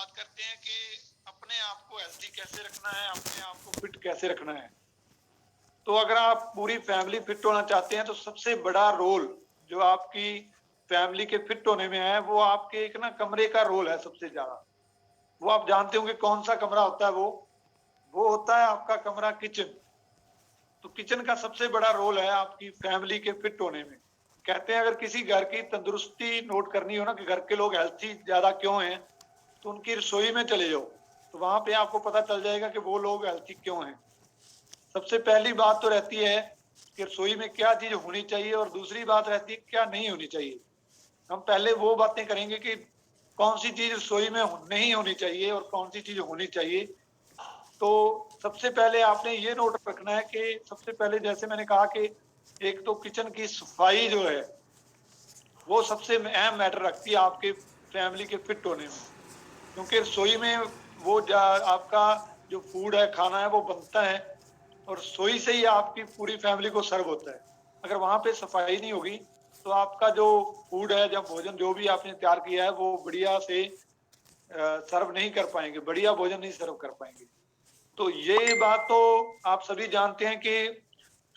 बात करते हैं कि अपने आप को हेल्थी कैसे रखना है, अपने आप को फिट कैसे रखना है। तो अगर आप पूरी फैमिली फिट होना चाहते हैं तो सबसे बड़ा रोल जो आपकी फैमिली के फिट होने में है वो आपके एक ना कमरे का रोल है सबसे ज्यादा। वो आप जानते होंगे कौन सा कमरा होता है। वो होता है आपका कमरा किचन। तो किचन का सबसे बड़ा रोल है आपकी फैमिली के फिट होने में। कहते हैं अगर किसी घर की तंदुरुस्ती नोट करनी हो ना कि घर के लोग हेल्थी ज्यादा क्यों हैं, तो उनकी रसोई में चले जाओ, तो वहां पे आपको पता चल जाएगा कि वो लोग हेल्थी क्यों हैं। सबसे पहली बात तो रहती है कि रसोई में क्या चीज होनी चाहिए, और दूसरी बात रहती है क्या नहीं होनी चाहिए। हम पहले वो बातें करेंगे कि कौन सी चीज रसोई में नहीं होनी चाहिए और कौन सी चीज होनी चाहिए। तो सबसे पहले आपने ये नोट रखना है कि सबसे पहले जैसे मैंने कहा कि एक तो किचन की सफाई जो है वो सबसे अहम मैटर रखती है आपके फैमिली के फिट होने में। क्योंकि रसोई में वो आपका जो फूड है, खाना है, वो बनता है और रसोई से ही आपकी पूरी फैमिली को सर्व होता है। अगर वहां पे सफाई नहीं होगी तो आपका जो फूड है, जब भोजन जो भी आपने तैयार किया है वो बढ़िया से सर्व नहीं कर पाएंगे, बढ़िया भोजन नहीं सर्व कर पाएंगे। तो ये बात तो आप सभी जानते हैं कि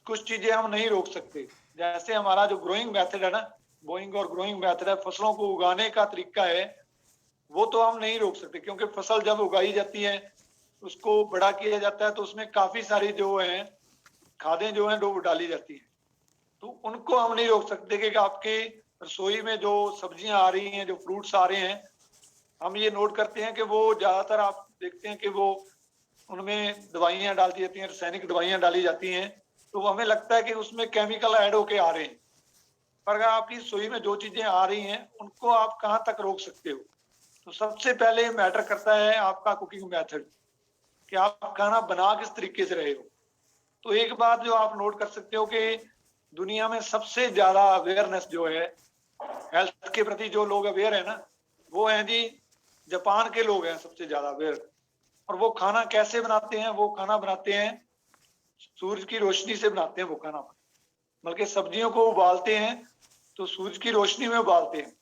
कुछ चीजें हम नहीं रोक सकते। जैसे हमारा जो ग्रोइंग मेथड है ना, बोइंग और ग्रोइंग मेथड है, फसलों को उगाने का तरीका है, वो तो हम नहीं रोक सकते। क्योंकि फसल जब उगाई जाती है, उसको बड़ा किया जाता है, तो उसमें काफी सारी जो है खादें जो है वो डाली जाती हैं। तो उनको हम नहीं रोक सकते कि आपके रसोई में जो सब्जियां आ रही हैं, जो फ्रूट्स आ रहे हैं, हम ये नोट करते हैं कि वो ज्यादातर आप देखते हैं कि वो उनमें दवाइयां डालती जाती हैं, रासायनिक दवाइयां डाली जाती हैं। तो वो हमें लगता है कि उसमें केमिकल ऐड होके आ रहे हैं। पर अगर आपकी रसोई में जो चीजें आ रही हैं उनको आप कहाँ तक रोक सकते हो। तो सबसे पहले मैटर करता है आपका कुकिंग मेथड, कि आप खाना बना किस तरीके से रहे हो। तो एक बात जो आप नोट कर सकते हो कि दुनिया में सबसे ज्यादा अवेयरनेस जो है हेल्थ के प्रति, जो लोग अवेयर है ना, वो है जी जापान के लोग हैं सबसे ज्यादा अवेयर। और वो खाना कैसे बनाते हैं? वो खाना बनाते हैं सूरज की रोशनी से बनाते हैं वो खाना। बल्कि सब्जियों को उबालते हैं तो सूरज की रोशनी में उबालते हैं,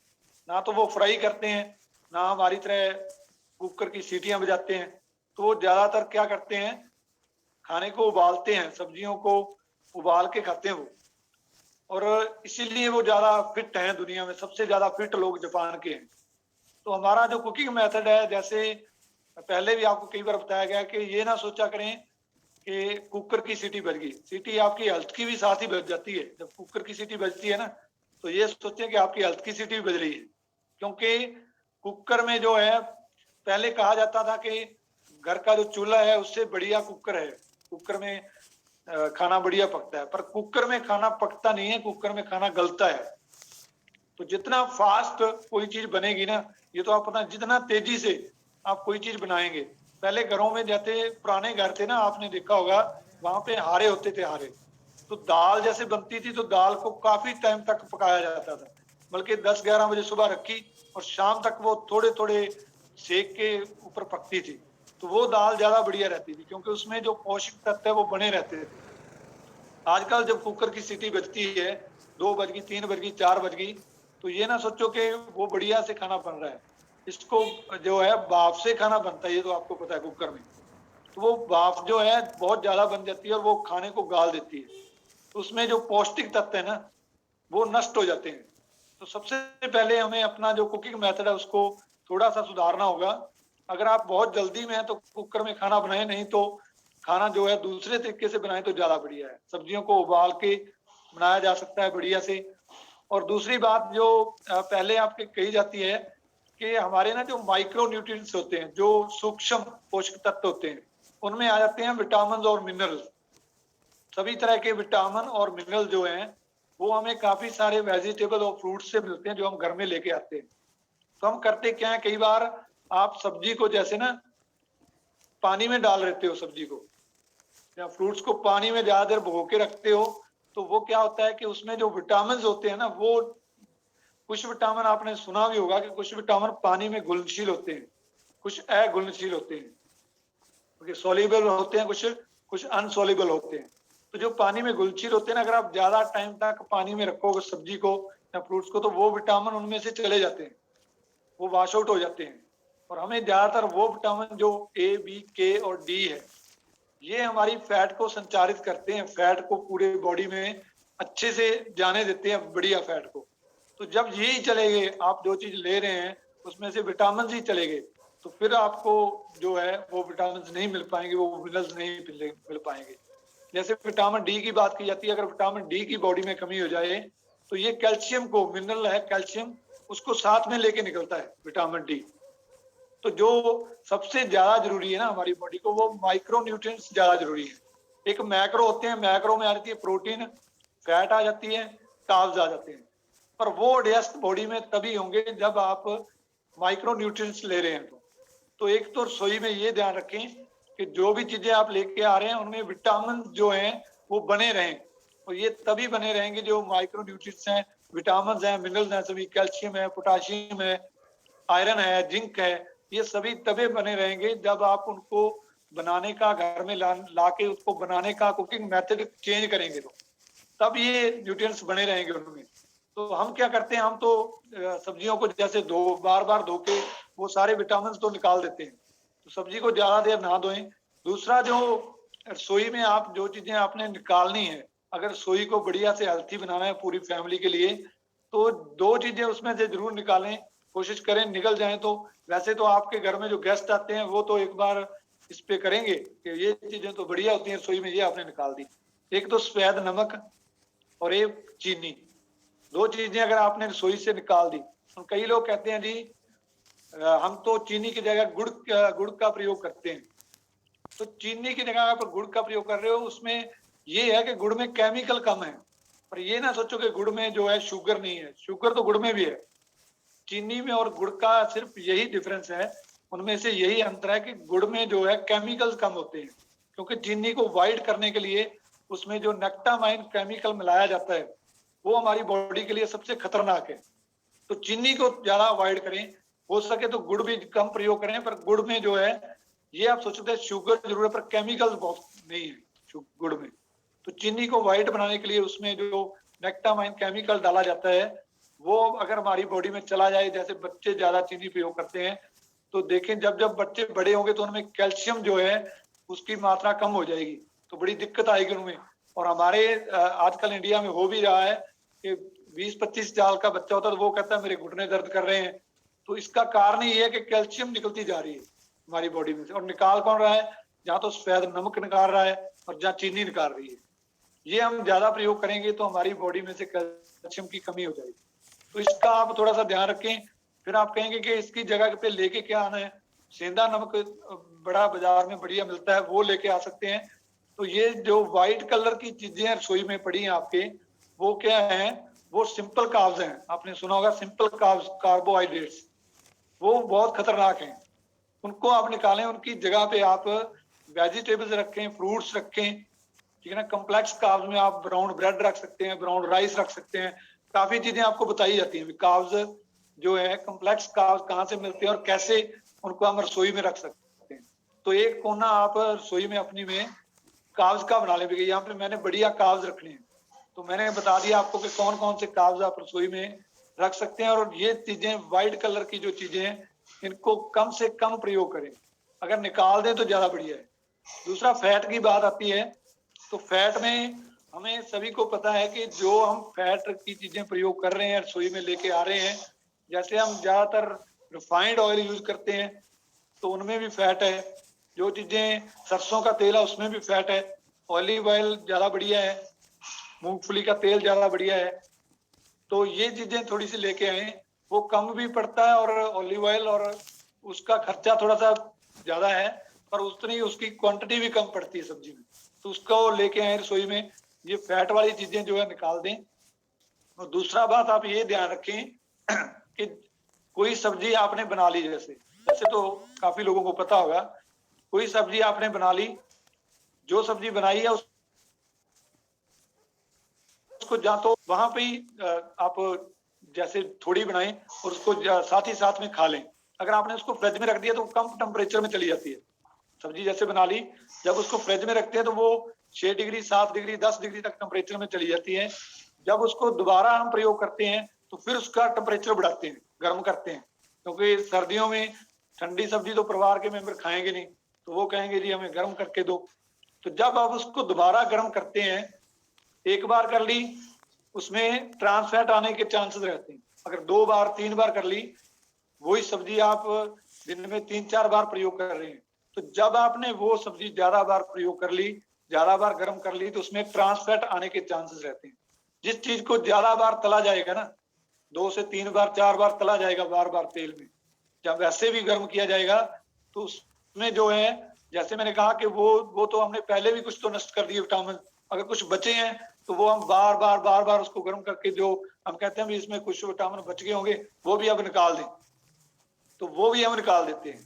ना तो वो फ्राई करते हैं, ना हमारी तरह कुकर की सीटियां बजाते हैं। तो वो ज्यादातर क्या करते हैं, खाने को उबालते हैं, सब्जियों को उबाल के खाते हैं वो। और इसीलिए वो ज्यादा फिट हैं, दुनिया में सबसे ज्यादा फिट लोग जापान के हैं। तो हमारा जो कुकिंग मेथड है, जैसे पहले भी आपको कई बार बताया गया कि ये ना सोचा करें कि कुकर की सीटी बज गई। सीटी आपकी हेल्थ की भी साथ ही बज जाती है। जब कुकर की सीटी बजती है ना, तो ये सोचें कि आपकी हेल्थ की सीटी भी बज रही है। क्योंकि कुकर में जो है, पहले कहा जाता था कि घर का जो चूल्हा है उससे बढ़िया कुकर है, कुकर में खाना बढ़िया पकता है। पर कुकर में खाना पकता नहीं है, कुकर में खाना गलता है। तो जितना फास्ट कोई चीज बनेगी ना, ये तो आप पता, जितना तेजी से आप कोई चीज बनाएंगे। पहले घरों में जैसे पुराने घर थे ना, आपने देखा होगा वहां पे हारे होते थे, हारे। तो दाल जैसे बनती थी तो दाल को काफी टाइम तक पकाया जाता था, बल्कि 10-11 बजे सुबह रखी और शाम तक वो थोड़े थोड़े सेक के ऊपर पकती थी। तो वो दाल ज्यादा बढ़िया रहती थी क्योंकि उसमें जो पौष्टिक तत्व है वो बने रहते थे। आजकल जब कुकर की सीटी बजती है, 2 बज गई, 3 बज गई, 4 बज गई, तो ये ना सोचो कि वो बढ़िया से खाना बन रहा है। इसको जो है भाप से खाना बनता है, ये तो आपको पता है कुकर में। तो वो भाप जो है बहुत ज्यादा बन जाती है और वो खाने को गाल देती है। तो उसमें जो पौष्टिक तत्व है ना, वो नष्ट हो जाते हैं। तो सबसे पहले हमें अपना जो कुकिंग मेथड है उसको थोड़ा सा सुधारना होगा। अगर आप बहुत जल्दी में है तो कुकर में खाना बनाए, नहीं तो खाना जो है दूसरे तरीके से बनाए तो ज्यादा बढ़िया है। सब्जियों को उबाल के बनाया जा सकता है बढ़िया से। और दूसरी बात जो पहले आपके कही जाती है कि हमारे ना जो माइक्रो न्यूट्रिएंट्स होते हैं, जो सूक्ष्म पोषक तत्व होते हैं, उनमें आ जाते हैं विटामिन और मिनरल्स। सभी तरह के विटामिन और मिनरल जो हैं वो हमें काफी सारे वेजिटेबल और फ्रूट से मिलते हैं जो हम घर में लेके आते हैं। तो हम करते क्या है, कई बार आप सब्जी को जैसे ना पानी में डाल रहते हो, सब्जी को या फ्रूट्स को पानी में ज्यादा देर भिगो के रखते हो, तो वो क्या होता है कि उसमें जो विटामिन होते हैं ना, वो कुछ विटामिन आपने सुना भी होगा कि कुछ विटामिन पानी में घुलनशील होते हैं, कुछ अघुलनशील होते हैं, क्योंकि सोल्यूबल होते हैं, कुछ कुछ अनसोल्यूबल होते हैं। तो जो पानी में घुलनशील होते हैं ना, अगर आप ज्यादा टाइम तक पानी में रखोगे सब्जी को या फ्रूट्स को, तो वो विटामिन उनमें से चले जाते हैं, वो वॉश आउट हो जाते हैं। और हमें ज्यादातर वो विटामिन जो ए, बी, के और डी है, ये हमारी फैट को संचारित करते हैं, फैट को पूरे बॉडी में अच्छे से जाने देते हैं, बढ़िया फैट को। तो जब यही चले गए, आप जो चीज ले रहे हैं उसमें से विटामिन ही चले गए, तो फिर आपको जो है वो विटामिन नहीं मिल पाएंगे, वो मिनरल्स नहीं मिल पाएंगे। जैसे विटामिन डी की बात की जाती है, अगर विटामिन डी की बॉडी में कमी हो जाए तो ये कैल्शियम को, मिनरल है कैल्शियम, उसको साथ में लेके निकलता है विटामिन डी। तो जो सबसे ज्यादा जरूरी है ना हमारी बॉडी को, वो माइक्रो न्यूट्रिएंट्स ज्यादा जरूरी है। एक मैक्रो होते हैं, मैक्रो में आ जाती है प्रोटीन, फैट आ जाती है, कार्ब्स आ जाते हैं, पर वो एडजस्ट बॉडी में तभी होंगे जब आप माइक्रो न्यूट्रिएंट्स ले रहे हैं। तो एक तो रसोई में ये ध्यान रखें कि जो भी चीजें आप लेके आ रहे हैं उनमें विटामिन जो हैं वो बने रहें, और ये तभी बने रहेंगे जो माइक्रो न्यूट्रिएंट्स हैं, विटामिन हैं, मिनरल्स हैं, सभी कैल्शियम है, पोटाशियम है, आयरन है, जिंक है, ये सभी तभी बने रहेंगे जब आप उनको बनाने का, घर में ला के उसको बनाने का कुकिंग मेथड चेंज करेंगे, तो तब ये न्यूट्रिएंट्स बने रहेंगे उनमें। तो हम क्या करते हैं, हम तो सब्जियों को जैसे बार बार धो के वो सारे विटामिन तो निकाल देते हैं, तो सब्जी को ज्यादा देर ना धोएं। दूसरा, जो रसोई में आप जो चीजें आपने निकालनी है, अगर रसोई को बढ़िया से हेल्थी बनाना है पूरी फैमिली के लिए, तो दो चीजें उसमें से जरूर निकालें, कोशिश करें निकल जाएं। तो वैसे तो आपके घर में जो गेस्ट आते हैं वो तो एक बार इस पे करेंगे कि ये चीजें तो बढ़िया होती हैं रसोई में, ये आपने निकाल दी। एक तो सफेद नमक और एक चीनी, दो चीजें अगर आपने रसोई से निकाल दी। तो कई लोग कहते हैं जी हम तो चीनी की जगह गुड़ का प्रयोग करते हैं। तो चीनी की जगह आप गुड़ का प्रयोग कर रहे हो, उसमें ये है कि गुड़ में केमिकल कम है, पर ये ना सोचो कि गुड़ में जो है शुगर नहीं है, शुगर तो गुड़ में भी है। चीनी में और गुड़ का सिर्फ यही डिफरेंस है, उनमें से यही अंतर है कि गुड़ में जो है केमिकल्स कम होते हैं, क्योंकि चीनी को वाइट करने के लिए उसमें जो नेक्टामाइन केमिकल मिलाया जाता है वो हमारी बॉडी के लिए सबसे खतरनाक है। तो चीनी को ज्यादा अवॉइड करें, हो सके तो गुड़ भी कम प्रयोग करें, पर गुड़ में जो है ये आप सोचते हैं शुगर जरूर है, पर केमिकल बहुत नहीं है गुड़ में। तो चीनी को वाइट बनाने के लिए उसमें जो नेक्टामाइन केमिकल डाला जाता है वो अगर हमारी बॉडी में चला जाए, जैसे बच्चे ज्यादा चीनी प्रयोग करते हैं, तो देखें जब जब बच्चे बड़े होंगे तो उनमें कैल्शियम जो है उसकी मात्रा कम हो जाएगी, तो बड़ी दिक्कत आएगी उनमें। और हमारे आजकल इंडिया में हो भी रहा है कि 20-25 साल का बच्चा होता है तो वो कहता है मेरे घुटने दर्द कर रहे हैं। तो इसका कारण ये है कि कैल्शियम निकलती जा रही है हमारी बॉडी में से, और निकाल कौन रहा है, जहाँ तो सफेद नमक निकाल रहा है और जहाँ चीनी निकाल रही है। ये हम ज्यादा प्रयोग करेंगे तो हमारी बॉडी में से कैल्शियम की कमी हो जाएगी। तो इसका आप थोड़ा सा ध्यान रखें। फिर आप कहेंगे कि इसकी जगह पे लेके क्या आना है, सेंधा नमक बड़ा बाजार में बढ़िया मिलता है, वो लेके आ सकते हैं। तो ये जो व्हाइट कलर की चीजें रसोई में पड़ी हैं आपके, वो क्या है, वो सिंपल कार्ब्स हैं। आपने सुना होगा सिंपल कार्ब्स, कार्बोहाइड्रेट्स, वो बहुत खतरनाक हैं, उनको आप निकालें। उनकी जगह पे आप वेजिटेबल्स रखें, फ्रूट्स रखें, ठीक है ना। कम्प्लेक्स कार्ब्स में आप ब्राउन ब्रेड रख सकते हैं, ब्राउन राइस रख सकते हैं, काफी चीजें आपको बताई जाती हैं कार्ब्स जो है, कम्प्लेक्स कार्ब्स कहाँ से मिलते हैं और कैसे उनको हम रसोई में रख सकते हैं। तो एक कोना आप रसोई में अपनी में कार्ब्स का बना लें। यहाँ पे मैंने बढ़िया कार्ब्स रखने हैं, तो मैंने बता दिया आपको कि कौन कौन से कार्ब्स आप रसोई में रख सकते हैं। और ये चीजें व्हाइट कलर की जो चीजें हैं इनको कम से कम प्रयोग करें, अगर निकाल दें तो ज्यादा बढ़िया है। दूसरा, फैट की बात आती है, तो फैट में हमें सभी को पता है कि जो हम फैट की चीजें प्रयोग कर रहे हैं, रसोई में लेके आ रहे हैं, जैसे हम ज्यादातर रिफाइंड ऑयल यूज करते हैं तो उनमें भी फैट है। जो चीजें सरसों का तेल है उसमें भी फैट है। ऑलिव ऑयल ज्यादा बढ़िया है, मूंगफली का तेल ज्यादा बढ़िया है। तो ये चीजें थोड़ी सी लेके आए, वो कम भी पड़ता है, और ऑलिव ऑयल और उसका खर्चा थोड़ा सा ज्यादा है, पर उतनी उसकी क्वांटिटी भी कम पड़ती है सब्जी में, तो उसको लेके आए रसोई में। ये फैट वाली चीजें जो है निकाल दें। और दूसरा बात आप ये ध्यान रखें कि कोई सब्जी आपने बना ली, जैसे तो काफी लोगों को पता होगा, कोई सब्जी आपने बना ली, जो सब्जी बनाई है उसको जा तो वहां पे ही आप जैसे थोड़ी बनाएं और उसको साथ ही साथ में खा लें। अगर आपने उसको फ्रिज में रख दिया तो कम टेम्परेचर में चली जाती है सब्जी। जैसे बना ली, जब उसको फ्रिज में रखते हैं तो वो 6 डिग्री, 7 डिग्री, 10 डिग्री तक टेम्परेचर में चली जाती है। जब उसको दोबारा हम प्रयोग करते हैं तो फिर उसका टेम्परेचर बढ़ाते हैं, गर्म करते हैं, क्योंकि सर्दियों में ठंडी सब्जी तो परिवार के मेंबर खाएंगे नहीं, तो वो कहेंगे जी हमें गर्म करके दो। तो जब आप उसको दोबारा गर्म करते हैं, एक बार कर ली, उसमें ट्रांस फैट आने के चांसेस रहते हैं। अगर 2 बार 3 बार कर ली, वही सब्जी आप दिन में 3-4 बार प्रयोग कर रहे हैं, तो जब आपने वो सब्जी ज्यादा बार प्रयोग कर ली, ज्यादा बार गर्म कर ली, तो उसमें ट्रांस फैट आने के चांसेस रहते हैं। जिस चीज को ज्यादा बार तला जाएगा ना, 2 से 3 बार 4 बार तला जाएगा बार बार तेल में, जब वैसे भी गर्म किया जाएगा, तो उसमें जो है, जैसे मैंने कहा कि वो तो हमने पहले भी कुछ तो नष्ट कर दिए विटामिन, अगर कुछ बचे हैं तो वो हम बार बार उसको गर्म करके, जो हम कहते हैं भी इसमें कुछ विटामिन बच गए होंगे, वो भी अब निकाल दें, तो वो भी हम निकाल देते हैं।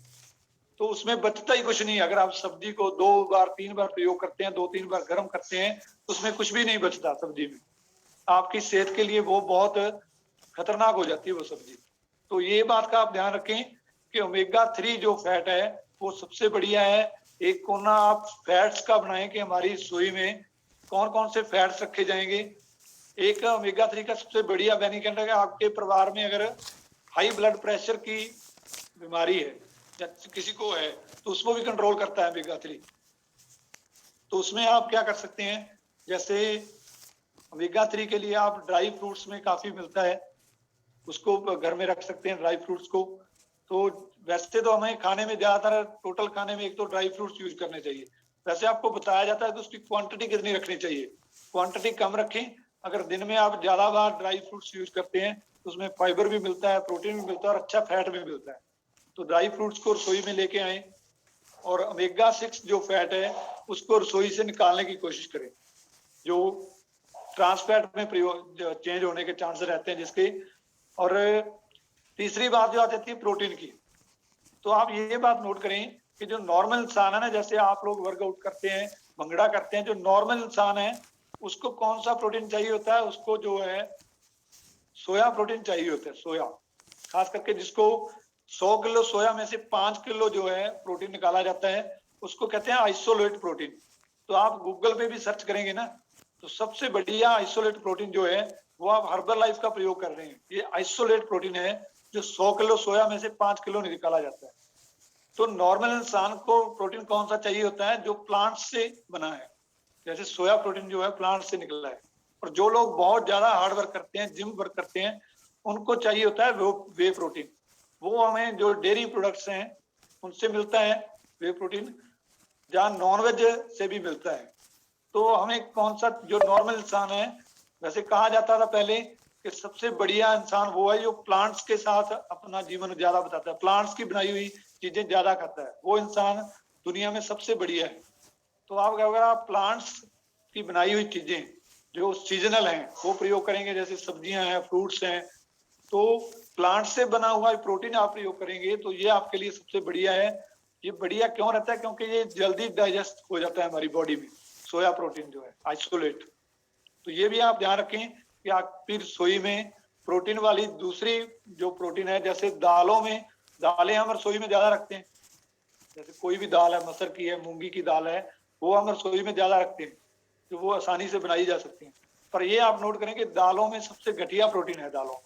तो उसमें बचता ही कुछ नहीं। अगर आप सब्जी को 2 बार 3 बार प्रयोग करते हैं, 2-3 बार गर्म करते हैं, तो उसमें कुछ भी नहीं बचता सब्जी में। आपकी सेहत के लिए वो बहुत खतरनाक हो जाती है वो सब्जी। तो ये बात का आप ध्यान रखें कि ओमेगा 3 जो फैट है वो सबसे बढ़िया है। एक कोना आप फैट्स का बनाएं कि हमारी रसोई में कौन कौन से फैट्स रखे जाएंगे। एक ओमेगा 3 का सबसे बढ़िया बेनिफिट है कि आपके परिवार में अगर हाई ब्लड प्रेशर की बीमारी है या किसी को है, तो उसको भी कंट्रोल करता है ओमेगा 3। तो उसमें आप क्या कर सकते हैं, जैसे ओमेगा 3 के लिए आप ड्राई फ्रूट्स में काफी मिलता है, उसको घर में रख सकते हैं ड्राई फ्रूट्स को। तो वैसे तो हमें खाने में ज्यादातर टोटल खाने में एक तो ड्राई फ्रूट्स यूज करने चाहिए। वैसे आपको बताया जाता है कि उसकी क्वांटिटी कितनी रखनी चाहिए, क्वांटिटी कम रखें। अगर दिन में आप ज्यादा बार ड्राई फ्रूट्स यूज करते हैं तो उसमें फाइबर भी मिलता है, प्रोटीन भी मिलता है और अच्छा फैट भी मिलता है। तो ड्राई फ्रूट्स को रसोई में लेके आए और ओमेगा 6 जो फैट है उसको रसोई से निकालने की कोशिश करें, जो ट्रांस फैट में प्रयोग चेंज होने के चांसेस रहते हैं जिसके। और तीसरी बात जो आ जाती है प्रोटीन की, तो आप ये बात नोट करें कि जो नॉर्मल इंसान है ना, जैसे आप लोग वर्कआउट करते हैं, भंगड़ा करते हैं, जो नॉर्मल इंसान है उसको कौन सा प्रोटीन चाहिए होता है, उसको जो है सोया प्रोटीन चाहिए होता है। सोया खास करके जिसको 100 किलो सोया में से 5 किलो जो है प्रोटीन निकाला जाता है, उसको कहते हैं आइसोलेट प्रोटीन। तो आप गूगल पे भी सर्च करेंगे ना, तो सबसे बढ़िया आइसोलेट प्रोटीन जो है वो आप हर्बल लाइफ का प्रयोग कर रहे हैं। ये आइसोलेट प्रोटीन है जो 100 किलो सोया में से 5 किलो निकाला जाता है। तो नॉर्मल इंसान को प्रोटीन कौन सा चाहिए होता है, जो प्लांट से बना है। जैसे सोया प्रोटीन जो है प्लांट से निकला है। और जो लोग बहुत ज्यादा हार्ड वर्क करते हैं, जिम वर्क करते हैं, उनको चाहिए होता है वो वे प्रोटीन। वो हमें जो डेयरी प्रोडक्ट्स हैं उनसे मिलता है वे प्रोटीन, जहाँ नॉनवेज से भी मिलता है। तो हमें कौन सा, जो नॉर्मल इंसान है, वैसे कहा जाता था पहले कि सबसे बढ़िया इंसान वो है जो प्लांट्स के साथ अपना जीवन ज्यादा बताता है, प्लांट्स की बनाई हुई चीजें ज्यादा खाता है, वो इंसान दुनिया में सबसे बढ़िया है। तो आप अगर आप प्लांट्स की बनाई हुई चीजें जो सीजनल हैं वो प्रयोग करेंगे, जैसे सब्जियां हैं, फ्रूट्स हैं, तो प्लांट से बना हुआ प्रोटीन आप प्रयोग करेंगे तो ये आपके लिए सबसे बढ़िया है। ये बढ़िया क्यों रहता है, क्योंकि ये जल्दी डाइजेस्ट हो जाता है हमारी बॉडी में, सोया प्रोटीन जो है आइसोलेट। तो ये भी आप ध्यान रखें कि आपकी रसोई में प्रोटीन वाली दूसरी जो प्रोटीन है, जैसे दालों में, दालें हम रसोई में ज्यादा रखते हैं, जैसे कोई भी दाल है, मसर की है, मूंगी की दाल है, वो हम रसोई में ज्यादा रखते हैं, तो वो आसानी से बनाई जा सकती है। पर ये आप नोट करें कि दालों में सबसे घटिया प्रोटीन है दालों।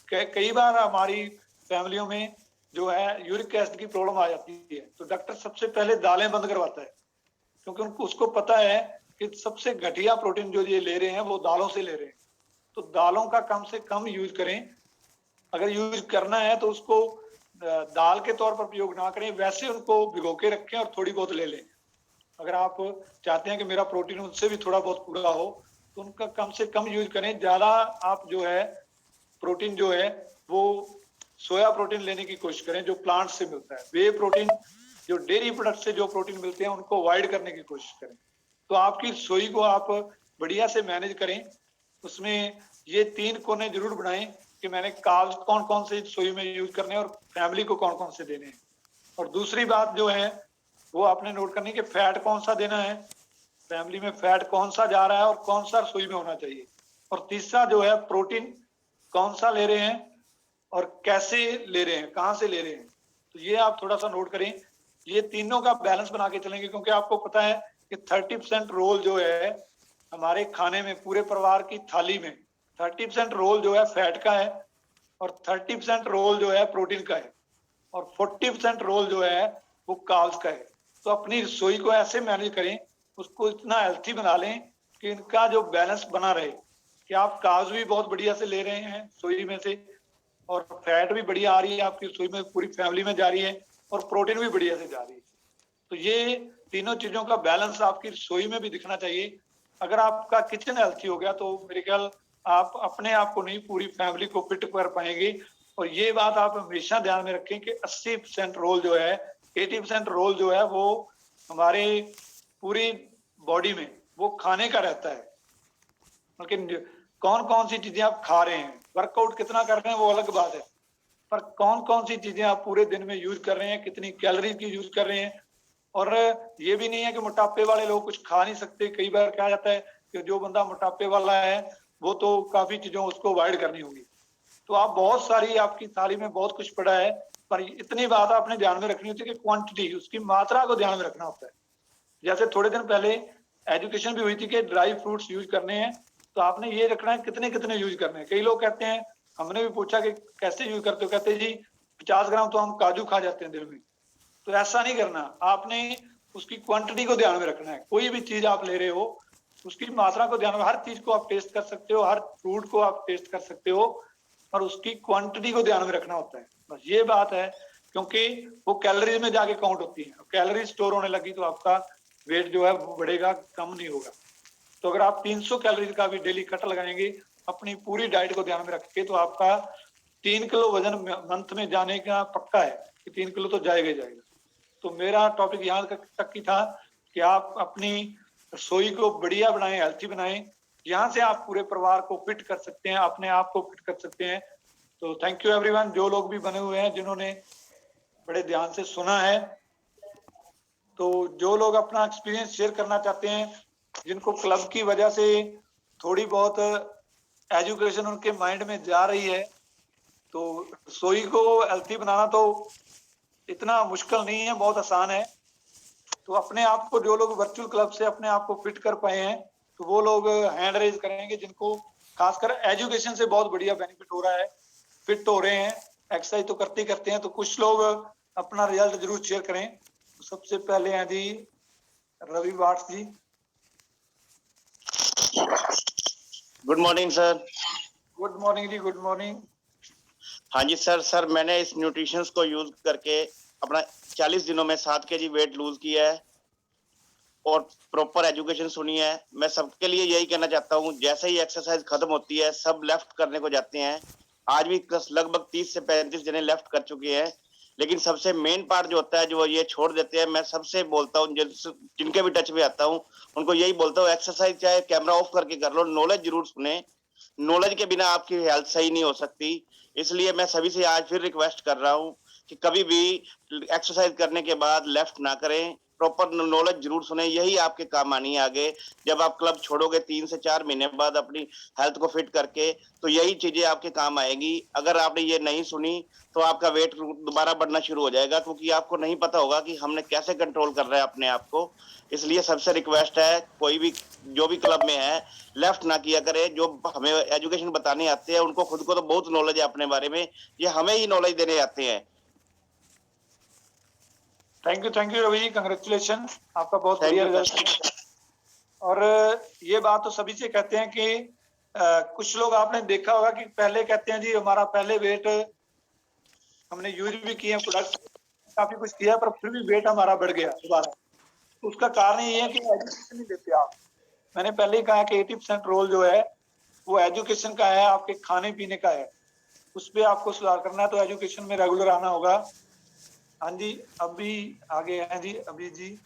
कई बार हमारी फैमिलियों में जो है यूरिक एसिड की प्रॉब्लम आ जाती है, तो डॉक्टर सबसे पहले दालें बंद करवाता है, क्योंकि उनको उसको पता है कि सबसे घटिया प्रोटीन जो ये ले रहे हैं वो दालों से ले रहे हैं। तो दालों का कम से कम यूज करें। अगर यूज करना है तो उसको दाल के तौर पर प्रयोग ना करें, वैसे उनको भिगो के रखें और थोड़ी बहुत ले लें। अगर आप चाहते हैं कि मेरा प्रोटीन उनसे भी थोड़ा बहुत पूरा हो, तो उनका कम से कम यूज करें। ज्यादा आप जो है प्रोटीन जो है वो सोया प्रोटीन लेने की कोशिश करें जो प्लांट से मिलता है। वे प्रोटीन जो डेयरी प्रोडक्ट से जो प्रोटीन मिलते हैं उनको अवॉइड करने की कोशिश करें। तो आपकी रसोई को आप बढ़िया से मैनेज करें। उसमें ये 3 कोने जरूर बनाएं कि मैंने कार्ब्स कौन कौन से रसोई में यूज करने हैं और फैमिली को कौन कौन से देने हैं। और दूसरी बात जो है वो आपने नोट करनी कि फैट कौन सा देना है, फैमिली में फैट कौन सा जा रहा है और कौन सा रसोई में होना चाहिए। और तीसरा जो है प्रोटीन कौन सा ले रहे हैं और कैसे ले रहे हैं, कहाँ से ले रहे हैं। तो ये आप थोड़ा सा नोट करें। ये तीनों का बैलेंस बना के चलेंगे, क्योंकि आपको पता है कि 30% रोल जो है हमारे खाने में, पूरे परिवार की थाली में 30% रोल जो है फैट का है और 30% रोल जो है प्रोटीन का है। और 40% रोल जो है वो कार्ब्स का है। तो अपनी रसोई को ऐसे मैनेज करें, उसको इतना हेल्थी बना लें कि इनका जो बैलेंस बना रहे, कि आप कार्ब्स भी बहुत बढ़िया से ले रहे हैं रसोई में से, और फैट भी बढ़िया आ रही है आपकी रसोई में, पूरी फैमिली में जा रही है, और प्रोटीन भी बढ़िया से जा रही है। तो ये तीनों चीजों का बैलेंस आपकी रसोई में भी दिखना चाहिए। अगर आपका किचन हेल्थी हो गया तो मेरे ख्याल आप अपने आप को नहीं, पूरी फैमिली को फिट कर पाएंगे। और ये बात आप हमेशा ध्यान में रखें कि 80% रोल जो है, 80% रोल जो है वो हमारे पूरी बॉडी में वो खाने का रहता है। लेकिन कौन कौन सी चीजें आप खा रहे हैं, वर्कआउट कितना कर रहे हैं वो अलग बात है, पर कौन कौन सी चीजें आप पूरे दिन में यूज कर रहे हैं, कितनी कैलोरी की यूज कर रहे हैं। और ये भी नहीं है कि मोटापे वाले लोग कुछ खा नहीं सकते। कई बार क्या जाता है कि जो बंदा मोटापे वाला है वो तो काफी चीजों उसको अवॉइड करनी होगी। तो आप बहुत सारी, आपकी थाली में बहुत कुछ पड़ा है, पर इतनी बात आपने ध्यान में रखनी होती है कि क्वांटिटी, उसकी मात्रा को ध्यान में रखना होता है। जैसे थोड़े दिन पहले एजुकेशन भी हुई थी कि ड्राई फ्रूट्स यूज करने हैं, तो आपने ये रखना है कितने कितने यूज करने हैं। कई लोग कहते हैं, हमने भी पूछा कि कैसे यूज करते हो, कहते हैं जी 50 ग्राम तो हम काजू खा जाते हैं दिन में। तो ऐसा नहीं करना, आपने उसकी क्वांटिटी को ध्यान में रखना है। कोई भी चीज आप ले रहे हो उसकी मात्रा को ध्यान में, हर चीज को आप टेस्ट कर सकते हो, हर फ्रूट को आप टेस्ट कर सकते हो, और उसकी क्वांटिटी को ध्यान में रखना होता है। बस ये बात है, क्योंकि वो कैलोरीज में जाके काउंट होती है। कैलोरी स्टोर होने लगी तो आपका वेट जो है वो बढ़ेगा, कम नहीं होगा। तो अगर आप 300 कैलोरीज का भी डेली कट लगाएंगे अपनी पूरी डाइट को ध्यान में रख के, तो आपका 3 किलो वजन मंथ में जाने का पक्का है कि 3 किलो तो जाएगा ही जाएगा। तो मेरा टॉपिक यहाँ तक की था कि आप अपनी रसोई को बढ़िया बनाएं, हेल्थी बनाएं, यहाँ से आप पूरे परिवार को फिट कर सकते हैं, अपने आप को फिट कर सकते हैं। तो थैंक यू एवरीवन, जो लोग भी बने हुए हैं, जिन्होंने बड़े ध्यान से सुना है। तो जो लोग अपना एक्सपीरियंस शेयर करना चाहते हैं, जिनको क्लब की वजह से थोड़ी बहुत एजुकेशन उनके माइंड में जा रही है, तो रसोई को हेल्थी बनाना तो इतना मुश्किल नहीं है, बहुत आसान है। तो अपने आप को, जो लोग वर्चुअल क्लब से अपने आप को फिट कर पाए हैं, तो वो लोग हैंड रेज करेंगे जिनको खासकर एजुकेशन से बहुत बढ़िया बेनिफिट हो रहा है, फिट हो रहे हैं, एक्सरसाइज तो करते ही करते हैं। तो कुछ लोग अपना रिजल्ट जरूर शेयर करें। तो सबसे पहले हैं जी Ravi Watts ji. Good morning sir. Good morning जी, गुड मॉर्निंग। हाँ जी सर मैंने इस न्यूट्रिशंस को यूज करके अपना 40 दिनों में 7 kg वेट लूज किया है और प्रॉपर एजुकेशन सुनी है। मैं सबके लिए यही कहना चाहता हूँ, जैसे ही एक्सरसाइज खत्म होती है सब लेफ्ट करने को जाते हैं। आज भी लगभग 30 से 35 जने लेफ्ट कर चुके हैं, लेकिन सबसे मेन पार्ट जो होता है जो ये छोड़ देते हैं। मैं सबसे बोलता हूँ, जिनके भी टच में आता हूँ उनको यही बोलता हूँ, एक्सरसाइज चाहे कैमरा ऑफ करके कर लो, नॉलेज जरूर सुने। नॉलेज के बिना आपकी हेल्थ सही नहीं हो सकती। इसलिए मैं सभी से आज फिर रिक्वेस्ट कर रहा हूँ कि कभी भी एक्सरसाइज करने के बाद लेफ्ट ना करें, प्रॉपर नॉलेज जरूर सुने, यही आपके काम आनी है आगे। जब आप क्लब छोड़ोगे 3 से 4 महीने बाद अपनी हेल्थ को फिट करके, तो यही चीजें आपके काम आएगी। अगर आपने ये नहीं सुनी तो आपका वेट दोबारा बढ़ना शुरू हो जाएगा, क्योंकि आपको नहीं पता होगा कि हमने कैसे कंट्रोल कर रहे हैं अपने आप को। इसलिए सबसे रिक्वेस्ट है, कोई भी जो भी क्लब में है लेफ्ट ना किया करे। जो हमें एजुकेशन बताने आते हैं उनको खुद को तो बहुत नॉलेज है अपने बारे में, ये हमें ही नॉलेज देने आते हैं। Thank you Ravi ji, congratulation, आपका बहुत बढ़िया रिजल्ट। और ये बात तो सभी से कहते हैं कि कुछ लोग आपने देखा होगा कि पहले कहते हैं जी हमारा पहले वेट, हमने यूज भी किए प्रोडक्ट, काफी कुछ किया, पर फिर भी वेट हमारा बढ़ गया दोबारा। तो उसका कारण ये है कि एजुकेशन नहीं देते आप। मैंने पहले ही कहा कि 80% रोल जो है वो एजुकेशन का है, आपके खाने पीने का है, उस पर आपको सुधार करना है। तो एजुकेशन में रेगुलर आना होगा। हाँ जी, अभी आगे हैं जी, अभी जी।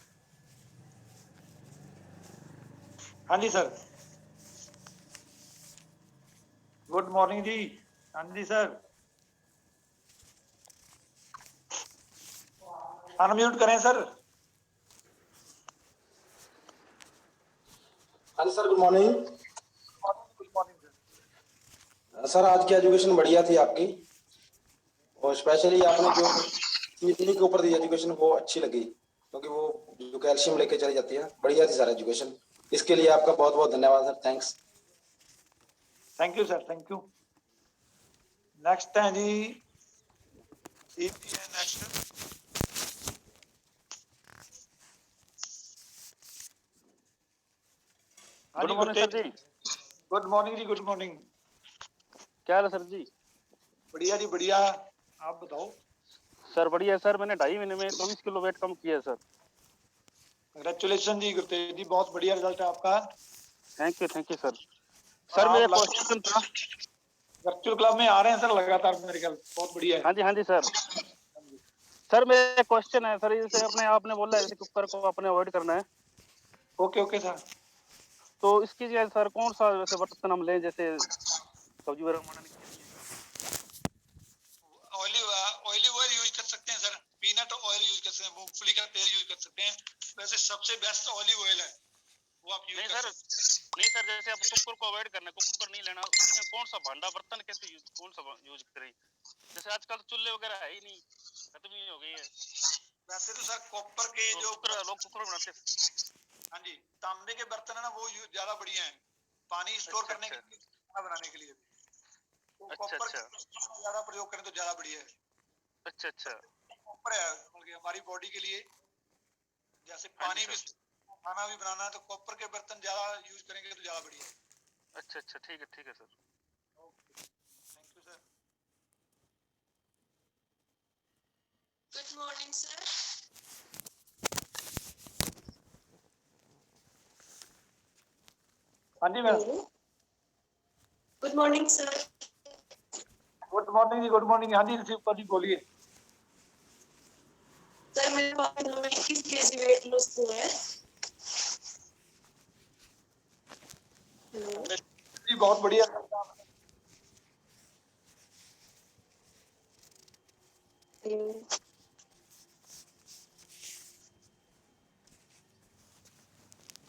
हाँ जी सर, गुड मॉर्निंग जी। हाँ जी सर, अनम्यूट करें सर। हाँ जी sir, good morning. Good morning sir, आज की एजुकेशन बढ़िया थी आपकी, और स्पेशली आपने जो किडनी के ऊपर दी एजुकेशन वो अच्छी लगी, क्योंकि वो जो कैल्शियम लेके चली जाती है। बढ़िया थी सर एजुकेशन, इसके लिए आपका बहुत बहुत धन्यवाद sir. Thanks. Thank you sir, thank you. Next है जी ठीक है, नेक्स्ट। हाँ गुड जी मॉर्निंग सर गुरतेज, जी। गुड मॉर्निंग जी, गुड मॉर्निंग। क्या हाल है सर जी? बढ़िया जी बढ़िया, आप बताओ। सर बढ़िया है सर, मैंने 2.5 महीने में 24 किलो वेट कम किया है सर। कंग्रेचुलेशन जी गुरतेज जी, बहुत बढ़िया रिजल्ट है आपका। Thank you sir. और सर आप मेरा क्वेश्चन था। वर्चुअल क्लब में आ रहे हैं सर लगातार, मेरे ख्याल बहुत बढ़िया है। हाँ जी सर। सर मेरा क्वेश्चन है सर, जैसे अपने आपने बोला है जैसे कुकर को अपने अवॉइड करना है, ओके ओके सर। तो इसकी जगह सर कौन सा वैसे बर्तन हम लें जैसे सब्जी वगैरह बनाने के लिए? ऑयलिव ऑयल यूज कर सकते हैं सर, पीनट ऑयल यूज कर सकते हैं, मूंगफली का तेल यूज कर सकते हैं। वैसे सबसे बेस्ट ऑलिव ऑयल है, वो आप यूज कर सकते हैं। नहीं सर, जैसे आप कुकर को अवॉइड करना है, कुकर नहीं लेना, उसकी जगह कौन सा भांडा बर्तन कैसे यूज कौन सा यूज करें? जैसे आजकल तो चूल्हे वगैरह है ही नहीं, खत्म ही हो गई है। वैसे तो सर कॉपर के तो जो लोग कुकर बनाते हैं। हाँ जी, तांबे के बर्तन है ना, वो ज्यादा बढ़िया है पानी स्टोर अच्छा, करने के लिए, खाना बनाने के लिए। तो अच्छा, कॉपर अच्छा। का ज्यादा प्रयोग करें तो ज्यादा बढ़िया है। अच्छा। कॉपर है बल्कि हमारी बॉडी के लिए, जैसे हाँ जी पानी भी, सर। खाना भी बनाना है तो कॉपर के बर्तन ज्यादा यूज करेंगे तो ज्यादा बढ़िया है। अच्छा, ठीक है sir. Thank you sir. Good morning, sir. हाँ जी ma'am. Hello. Good morning, sir. Good morning जी, गुड मॉर्निंग। हाँ जी रिसीव जी, बोलिए। सर मेरे 5 दिनों में 21 kg वेट लॉस हुआ है। हेलो। जी बहुत बढ़िया।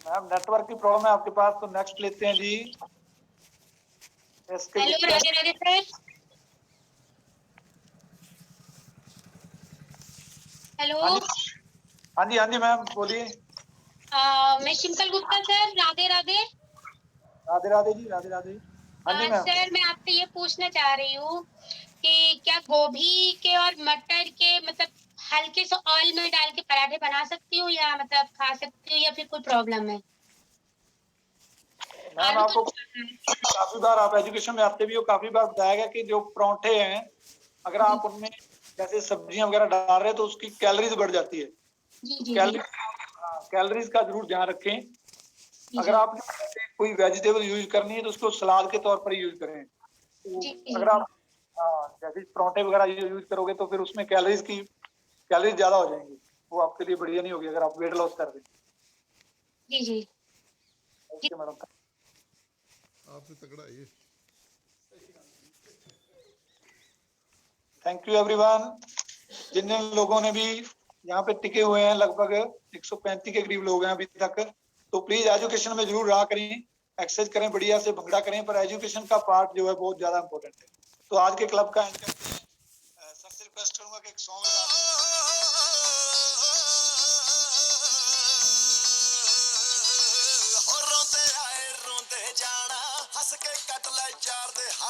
मैम नेटवर्क की प्रॉब्लम है आपके पास, तो नेक्स्ट लेते हैं जी। SK hello, Gupta. Radhe Radhe sir. Hello. हाँ जी हाँ जी मैम बोलिए। मैं शिम्पल गुप्ता सर, राधे राधे। राधे राधे जी, राधे राधे। हाँ जी मैम। सर मैं आपसे ये पूछना चाह रही हूँ कि क्या गोभी के और मटर के मतलब हल्के से ऑयल में डाल के पराठे बना सकती हूँ या मतलब खा सकती हूँ या फिर कोई प्रॉब्लम है? मैम आलू आपको तो काफी बार, आप एजुकेशन में आते भी हो, काफी बार बताया गया कि जो परांठे हैं, अगर आप उनमें जैसे सब्जियां वगैरह डाल रहे हैं तो उसकी कैलोरीज बढ़ जाती है। जी तो जी जी कैलोरीज का जरूर ध्यान रखें। जी अगर आपने कोई वेजिटेबल यूज करनी है तो उसको सलाद के तौर पर यूज करें। तो जी अगर आप जैसे परांठे वगैरह यूज करोगे तो फिर उसमें कैलोरीज ज्यादा हो जाएंगी, वो आपके लिए बढ़िया नहीं होगी अगर आप वेट लॉस कर रहे जी जी। हैं। Okay madam. आपसे तगड़ा है ये। Thank you everyone. जिन जिन लोगों ने भी यहाँ पे टिके हुए हैं, लगभग 135 के करीब लोग हैं अभी तक, तो प्लीज एजुकेशन में जरूर रहा करें, एक्सरसाइज करें, बढ़िया से भंगड़ा करें, पर एजुकेशन का पार्ट जो है बहुत ज्यादा इंपॉर्टेंट है। तो आज के क्लब का एंड करते हैं। सर से रिक्वेस्ट करूंगा कि एक सॉन्ग लगा दें।